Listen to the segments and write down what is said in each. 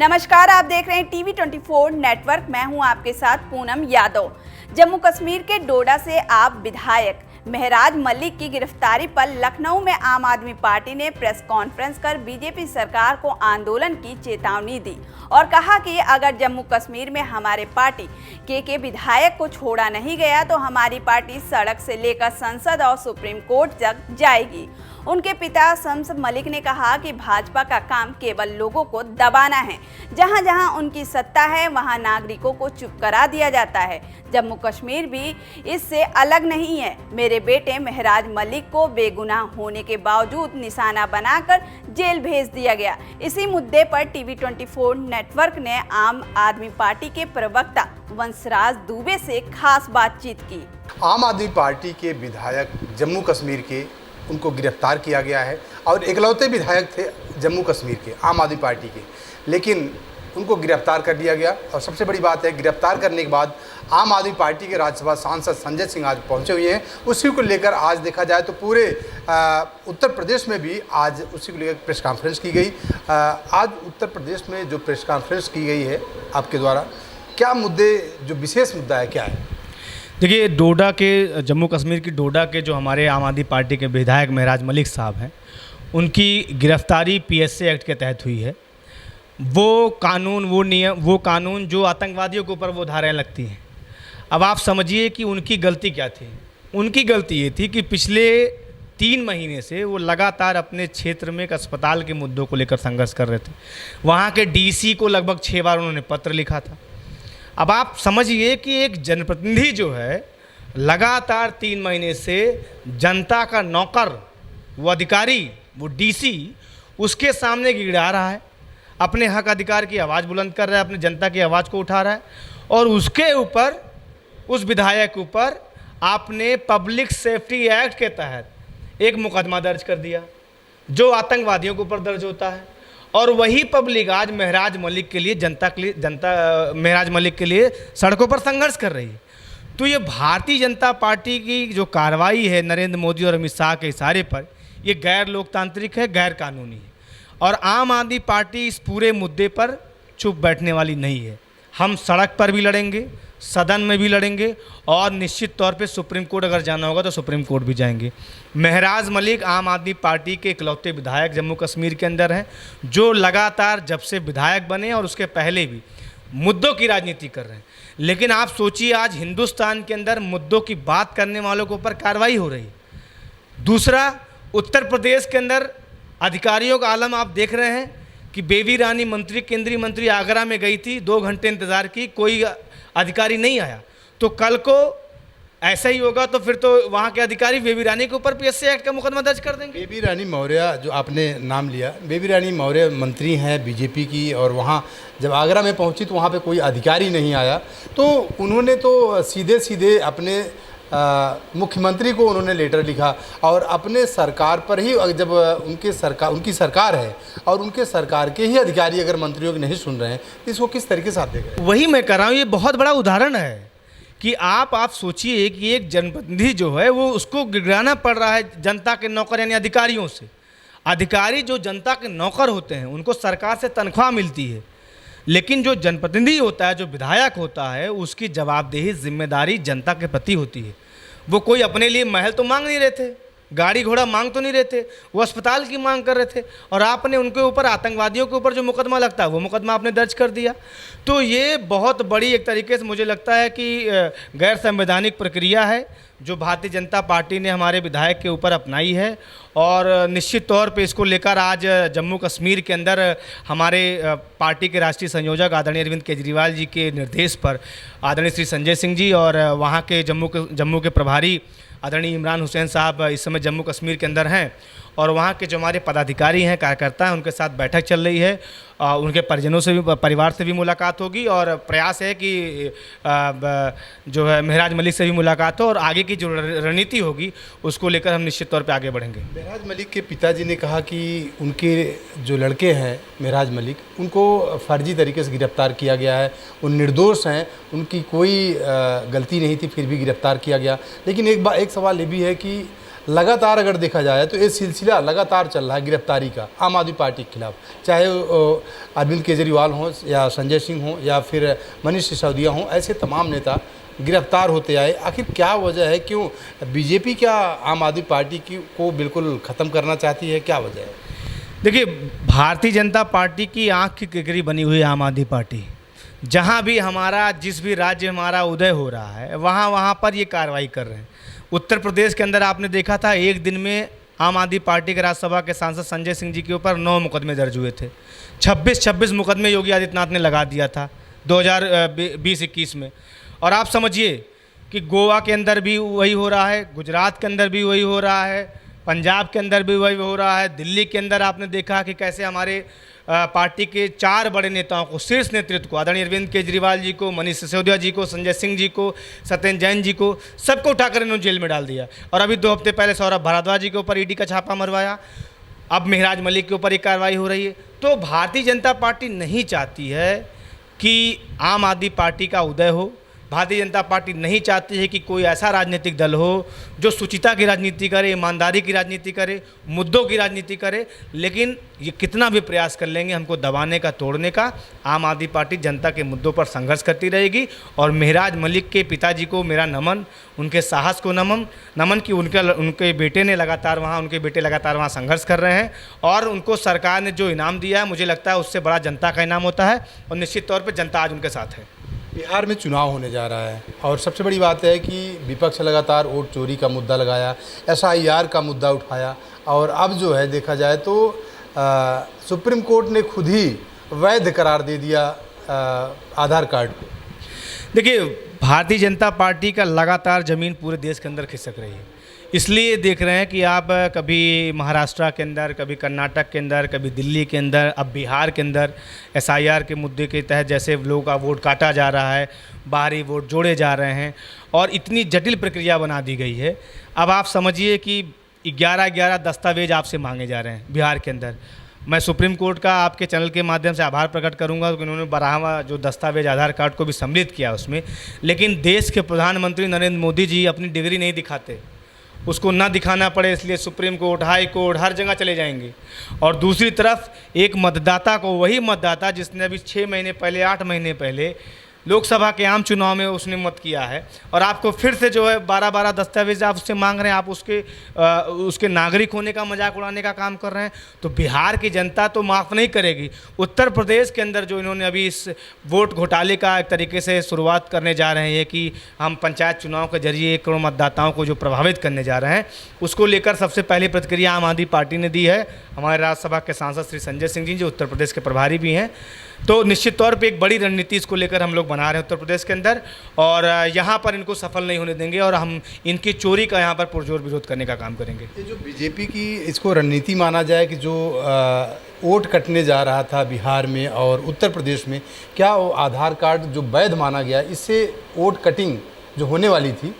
नमस्कार, आप देख रहे हैं टीवी 24 नेटवर्क। मैं हूं आपके साथ पूनम यादव। जम्मू कश्मीर के डोडा से आप विधायक महराज मलिक की गिरफ्तारी पर लखनऊ में आम आदमी पार्टी ने प्रेस कॉन्फ्रेंस कर बीजेपी सरकार को आंदोलन की चेतावनी दी और कहा कि अगर जम्मू कश्मीर में हमारे पार्टी के विधायक को छोड़ा नहीं गया तो हमारी पार्टी सड़क से लेकर संसद और सुप्रीम कोर्ट तक जाएगी। उनके पिता शम्स मलिक ने कहा कि भाजपा का काम केवल लोगों को दबाना है। जहां जहां उनकी सत्ता है वहां नागरिकों को चुप करा दिया जाता है। जम्मू कश्मीर भी इससे अलग नहीं है। मेरे बेटे महराज मलिक को बेगुनाह होने के बावजूद निशाना बनाकर जेल भेज दिया गया। इसी मुद्दे पर टीवी 24 नेटवर्क ने आम आदमी पार्टी के प्रवक्ता वंशराज दुबे से खास बातचीत की। आम आदमी पार्टी के विधायक जम्मू कश्मीर के उनको गिरफ्तार किया गया है और इकलौते विधायक थे जम्मू कश्मीर के आम आदमी पार्टी के, लेकिन उनको गिरफ्तार कर दिया गया। और सबसे बड़ी बात है, गिरफ्तार करने के बाद आम आदमी पार्टी के राज्यसभा सांसद संजय सिंह आज पहुंचे हुए हैं। उसी को लेकर आज देखा जाए तो पूरे उत्तर प्रदेश में भी आज उसी को लेकर प्रेस कॉन्फ्रेंस की गई। आज उत्तर प्रदेश में जो प्रेस कॉन्फ्रेंस की गई है आपके द्वारा, क्या मुद्दे, जो विशेष मुद्दा है क्या है? देखिए, डोडा के, जम्मू कश्मीर की डोडा के जो हमारे आम आदमी पार्टी के विधायक महराज मलिक साहब हैं, उनकी गिरफ्तारी पीएसए एक्ट के तहत हुई है। वो कानून जो आतंकवादियों के ऊपर वो धाराएं लगती हैं। अब आप समझिए कि उनकी गलती क्या थी। उनकी गलती ये थी कि पिछले 3 महीने से वो लगातार अपने क्षेत्र में एक अस्पताल के मुद्दों को लेकर संघर्ष कर रहे थे। वहाँ के डीसी को लगभग 6 बार उन्होंने पत्र लिखा था। अब आप समझिए कि एक जनप्रतिनिधि जो है लगातार 3 महीने से जनता का नौकर, वो अधिकारी, वो डीसी उसके सामने गिड़ा रहा है, अपने हक अधिकार की आवाज़ बुलंद कर रहा है, अपने जनता की आवाज़ को उठा रहा है। और उसके ऊपर, उस विधायक ऊपर आपने पब्लिक सेफ्टी एक्ट के तहत एक मुकदमा दर्ज कर दिया जो आतंकवादियों के ऊपर दर्ज होता है। और वही पब्लिक आज महराज मलिक के लिए महराज मलिक के लिए सड़कों पर संघर्ष कर रही है। तो ये भारतीय जनता पार्टी की जो कार्रवाई है नरेंद्र मोदी और अमित शाह के इशारे पर, ये गैर लोकतांत्रिक है, गैर कानूनी है। और आम आदमी पार्टी इस पूरे मुद्दे पर चुप बैठने वाली नहीं है। हम सड़क पर भी लड़ेंगे, सदन में भी लड़ेंगे और निश्चित तौर पे सुप्रीम कोर्ट अगर जाना होगा तो सुप्रीम कोर्ट भी जाएंगे। महराज मलिक आम आदमी पार्टी के इकलौते विधायक जम्मू कश्मीर के अंदर हैं, जो लगातार जब से विधायक बने और उसके पहले भी मुद्दों की राजनीति कर रहे हैं। लेकिन आप सोचिए, आज हिंदुस्तान के अंदर मुद्दों की बात करने वालों के ऊपर कार्रवाई हो रही है। दूसरा, उत्तर प्रदेश के अंदर अधिकारियों का आलम आप देख रहे हैं कि बेबी रानी मंत्री, केंद्रीय मंत्री आगरा में गई थी, 2 घंटे इंतज़ार की, कोई अधिकारी नहीं आया। तो कल को ऐसा ही होगा तो फिर तो वहाँ के अधिकारी बेबी रानी के ऊपर पीएसए एक्ट का मुकदमा दर्ज कर देंगे। बेबी रानी मौर्य, जो आपने नाम लिया, बेबी रानी मौर्य मंत्री हैं बीजेपी की, और वहाँ जब आगरा में पहुँची तो वहाँ पे कोई अधिकारी नहीं आया। तो उन्होंने तो सीधे सीधे अपने मुख्यमंत्री को उन्होंने लेटर लिखा और अपने सरकार पर ही, जब उनकी सरकार है और उनके सरकार के ही अधिकारी अगर मंत्रियों की नहीं सुन रहे हैं तो इसको किस तरीके से आप देख रहे हैं? वही मैं कर रहा हूँ। ये बहुत बड़ा उदाहरण है कि आप सोचिए कि एक जनप्रतिनिधि जो है वो उसको गिराना पड़ रहा है जनता के नौकर यानी अधिकारियों से। अधिकारी जो जनता के नौकर होते हैं उनको सरकार से तनख्वाह मिलती है, लेकिन जो जनप्रतिनिधि होता है, जो विधायक होता है, उसकी जवाबदेही, जिम्मेदारी जनता के प्रति होती है। वो कोई अपने लिए महल तो मांग नहीं रहे थे, गाड़ी घोड़ा मांग तो नहीं रहे थे, वो अस्पताल की मांग कर रहे थे। और आपने उनके ऊपर, आतंकवादियों के ऊपर जो मुकदमा लगता है वो मुकदमा आपने दर्ज कर दिया। तो ये बहुत बड़ी एक तरीके से मुझे लगता है कि गैर संवैधानिक प्रक्रिया है जो भारतीय जनता पार्टी ने हमारे विधायक के ऊपर अपनाई है। और निश्चित तौर पे इसको लेकर आज जम्मू कश्मीर के अंदर हमारे पार्टी के राष्ट्रीय संयोजक आदरणीय अरविंद केजरीवाल जी के निर्देश पर आदरणीय श्री संजय सिंह जी और वहाँ के जम्मू के प्रभारी आदरणीय इमरान हुसैन साहब इस समय जम्मू कश्मीर के अंदर हैं और वहाँ के जो हमारे पदाधिकारी हैं, कार्यकर्ता हैं, उनके साथ बैठक चल रही है। उनके परिजनों से भी, परिवार से भी मुलाकात होगी और प्रयास है कि जो है महराज मलिक से भी मुलाकात हो और आगे की जो रणनीति होगी उसको लेकर हम निश्चित तौर पे आगे बढ़ेंगे। महराज मलिक के पिताजी ने कहा कि उनके जो लड़के हैं महराज मलिक, उनको फर्जी तरीके से गिरफ्तार किया गया है, वो निर्दोष हैं, उनकी कोई गलती नहीं थी, फिर भी गिरफ्तार किया गया। लेकिन एक सवाल ये भी है कि लगातार अगर देखा जाए तो ये सिलसिला लगातार चल रहा है गिरफ्तारी का आम आदमी पार्टी के खिलाफ, चाहे अरविंद केजरीवाल हों या संजय सिंह हों या फिर मनीष सिसोदिया हों, ऐसे तमाम नेता गिरफ्तार होते आए। आखिर क्या वजह है, क्यों बीजेपी क्या आम आदमी पार्टी की को बिल्कुल ख़त्म करना चाहती है, क्या वजह है? देखिए, भारतीय जनता पार्टी की आँख की किकरी बनी हुई आम आदमी पार्टी, जहाँ भी हमारा जिस भी राज्य हमारा उदय हो रहा है वहाँ पर ये कार्रवाई कर रहे हैं। उत्तर प्रदेश के अंदर आपने देखा था एक दिन में आम आदमी पार्टी के राज्यसभा के सांसद संजय सिंह जी के ऊपर 9 मुकदमे दर्ज हुए थे। 26 मुकदमे योगी आदित्यनाथ ने लगा दिया था 2020-21 में। और आप समझिए कि गोवा के अंदर भी वही हो रहा है, गुजरात के अंदर भी वही हो रहा है, पंजाब के अंदर भी वही हो रहा है, दिल्ली के अंदर आपने देखा कि कैसे हमारे पार्टी के 4 बड़े नेताओं को, शीर्ष नेतृत्व को, आदरणीय अरविंद केजरीवाल जी को, मनीष सिसोदिया जी को, संजय सिंह जी को, सत्येंद्र जैन जी को, सबको उठाकर इन्होंने जेल में डाल दिया। और अभी 2 हफ्ते पहले सौरभ भारद्वाज जी के ऊपर ईडी का छापा मरवाया। अब महराज मलिक के ऊपर एक कार्रवाई हो रही है। तो भारतीय जनता पार्टी नहीं चाहती है कि आम आदमी पार्टी का उदय हो। भारतीय जनता पार्टी नहीं चाहती है कि कोई ऐसा राजनीतिक दल हो जो शुचिता की राजनीति करे, ईमानदारी की राजनीति करे, मुद्दों की राजनीति करे। लेकिन ये कितना भी प्रयास कर लेंगे हमको दबाने का, तोड़ने का, आम आदमी पार्टी जनता के मुद्दों पर संघर्ष करती रहेगी। और महराज मलिक के पिताजी को मेरा नमन, उनके साहस को नमन कि उनके बेटे लगातार वहाँ संघर्ष कर रहे हैं। और उनको सरकार ने जो इनाम दिया है, मुझे लगता है उससे बड़ा जनता का इनाम होता है। और निश्चित तौर पर जनता आज उनके साथ है। बिहार में चुनाव होने जा रहा है और सबसे बड़ी बात है कि विपक्ष लगातार वोट चोरी का मुद्दा लगाया, SIR का मुद्दा उठाया और अब जो है देखा जाए तो सुप्रीम कोर्ट ने खुद ही वैध करार दे दिया आधार कार्ड को। देखिए, भारतीय जनता पार्टी का लगातार ज़मीन पूरे देश के अंदर खिसक रही है। इसलिए देख रहे हैं कि आप कभी महाराष्ट्र के अंदर, कभी कर्नाटक के अंदर, कभी दिल्ली के अंदर, अब बिहार के अंदर SIR के मुद्दे के तहत जैसे लोगों का वोट काटा जा रहा है, बाहरी वोट जोड़े जा रहे हैं और इतनी जटिल प्रक्रिया बना दी गई है। अब आप समझिए कि 11 दस्तावेज आपसे मांगे जा रहे हैं बिहार के अंदर। मैं सुप्रीम कोर्ट का आपके चैनल के माध्यम से आभार प्रकट करूंगा कि उन्होंने 12वां जो दस्तावेज आधार कार्ड को भी सम्मिलित किया उसमें। लेकिन देश के प्रधानमंत्री नरेंद्र मोदी जी अपनी डिग्री नहीं दिखाते, उसको ना दिखाना पड़े इसलिए सुप्रीम कोर्ट, हाई कोर्ट, हर जगह चले जाएंगे। और दूसरी तरफ एक मतदाता को, वही मतदाता जिसने अभी 6 महीने पहले, 8 महीने पहले लोकसभा के आम चुनाव में उसने मत किया है, और आपको फिर से जो है 12 दस्तावेज आप उससे मांग रहे हैं, आप उसके नागरिक होने का मजाक उड़ाने का काम कर रहे हैं। तो बिहार की जनता तो माफ़ नहीं करेगी। उत्तर प्रदेश के अंदर जो इन्होंने अभी इस वोट घोटाले का एक तरीके से शुरुआत करने जा रहे हैं कि हम पंचायत चुनाव के जरिए 1 करोड़ मतदाताओं को जो प्रभावित करने जा रहे हैं, उसको लेकर सबसे पहली प्रतिक्रिया आम आदमी पार्टी ने दी है। हमारे राज्यसभा के सांसद श्री संजय सिंह जी जो उत्तर प्रदेश के प्रभारी भी हैं, तो निश्चित तौर पे एक बड़ी रणनीति इसको लेकर हम लोग बना रहे हैं उत्तर प्रदेश के अंदर, और यहाँ पर इनको सफल नहीं होने देंगे और हम इनकी चोरी का यहाँ पर पुरजोर विरोध करने का काम करेंगे। ये जो बीजेपी की इसको रणनीति माना जाए कि जो वोट कटने जा रहा था बिहार में और उत्तर प्रदेश में, क्या वो आधार कार्ड जो वैध माना गया, इससे वोट कटिंग जो होने वाली थी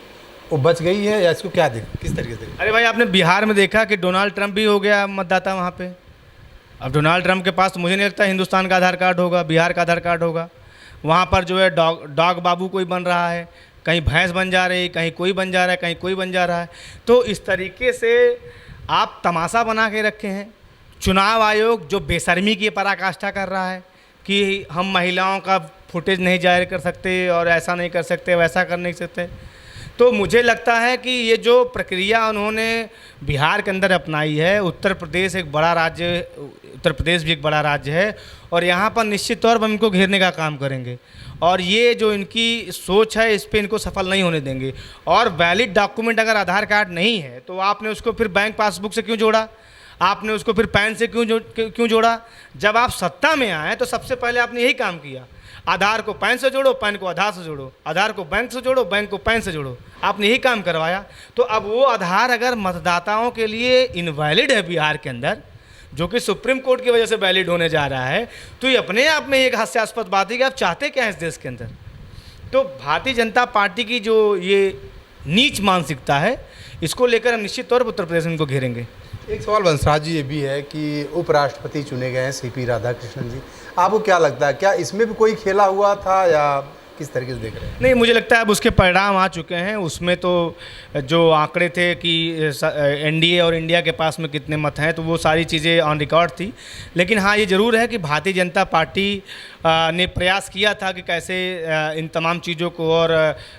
वो बच गई है या इसको क्या किस तरीके से? अरे भाई, आपने बिहार में देखा कि डोनाल्ड ट्रंप भी हो गया मतदाता वहाँ पे। अब डोनाल्ड ट्रंप के पास तो मुझे नहीं लगता हिंदुस्तान का आधार कार्ड होगा, बिहार का आधार कार्ड होगा। वहाँ पर जो है डॉग बाबू कोई बन रहा है, कहीं भैंस बन जा रही, कहीं कोई बन जा रहा है, कहीं कोई बन जा रहा है। तो इस तरीके से आप तमाशा बना के रखे हैं। चुनाव आयोग जो बेशर्मी की पराकाष्ठा कर रहा है कि हम महिलाओं का फुटेज नहीं जाहिर कर सकते और ऐसा नहीं कर सकते, वैसा कर नहीं सकते। तो मुझे लगता है कि ये जो प्रक्रिया उन्होंने बिहार के अंदर अपनाई है, उत्तर प्रदेश भी एक बड़ा राज्य है और यहाँ पर निश्चित तौर पर हम इनको घेरने का काम करेंगे। और ये जो इनकी सोच है, इस पे इनको सफल नहीं होने देंगे। और वैलिड डॉक्यूमेंट अगर आधार कार्ड नहीं है तो आपने उसको फिर बैंक पासबुक से क्यों जोड़ा, आपने उसको फिर पैन से क्यों जोड़ा? जब आप सत्ता में आए तो सबसे पहले आपने यही काम किया, आधार को पैन से जोड़ो, पैन को आधार से जोड़ो, आधार को बैंक से जोड़ो, बैंक को पैन से जोड़ो। आपने यही काम करवाया। तो अब वो आधार अगर मतदाताओं के लिए इनवैलिड है बिहार के अंदर, जो कि सुप्रीम कोर्ट की वजह से वैलिड होने जा रहा है, तो ये अपने आप में एक हास्यास्पद बात है कि आप चाहते क्या हैं इस देश के अंदर। तो भारतीय जनता पार्टी की जो ये नीच मानसिकता है, इसको लेकर हम निश्चित तौर पर उत्तर प्रदेश में इनको घेरेंगे। एक सवाल वंशराज जी ये भी है कि उपराष्ट्रपति चुने गए हैं CP राधाकृष्णन जी, आपको क्या लगता है, क्या इसमें भी कोई खेला हुआ था या किस तरीके से देख रहे हैं? नहीं, मुझे लगता है अब उसके परिणाम आ चुके हैं। उसमें तो जो आंकड़े थे कि एनडीए और इंडिया के पास में कितने मत हैं, तो वो सारी चीज़ें ऑन रिकॉर्ड थी। लेकिन हाँ, ये ज़रूर है कि भारतीय जनता पार्टी ने प्रयास किया था कि कैसे इन तमाम चीज़ों को और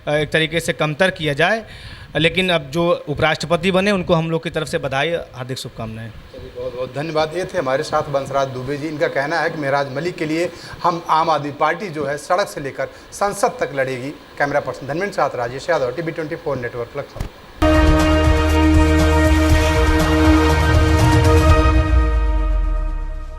एक तरीके से कमतर किया जाए। लेकिन अब जो उपराष्ट्रपति बने उनको हम लोग की तरफ से बधाई, हार्दिक शुभकामनाएं। बहुत बहुत धन्यवाद। ये थे हमारे साथ बंसराज दुबे जी। इनका कहना है कि महराज मलिक के लिए हम आम आदमी पार्टी जो है सड़क से लेकर संसद तक लड़ेगी। कैमरा पर्सन धनविंद्र साथ राजेश यादव, TV 24 नेटवर्क, लखनऊ।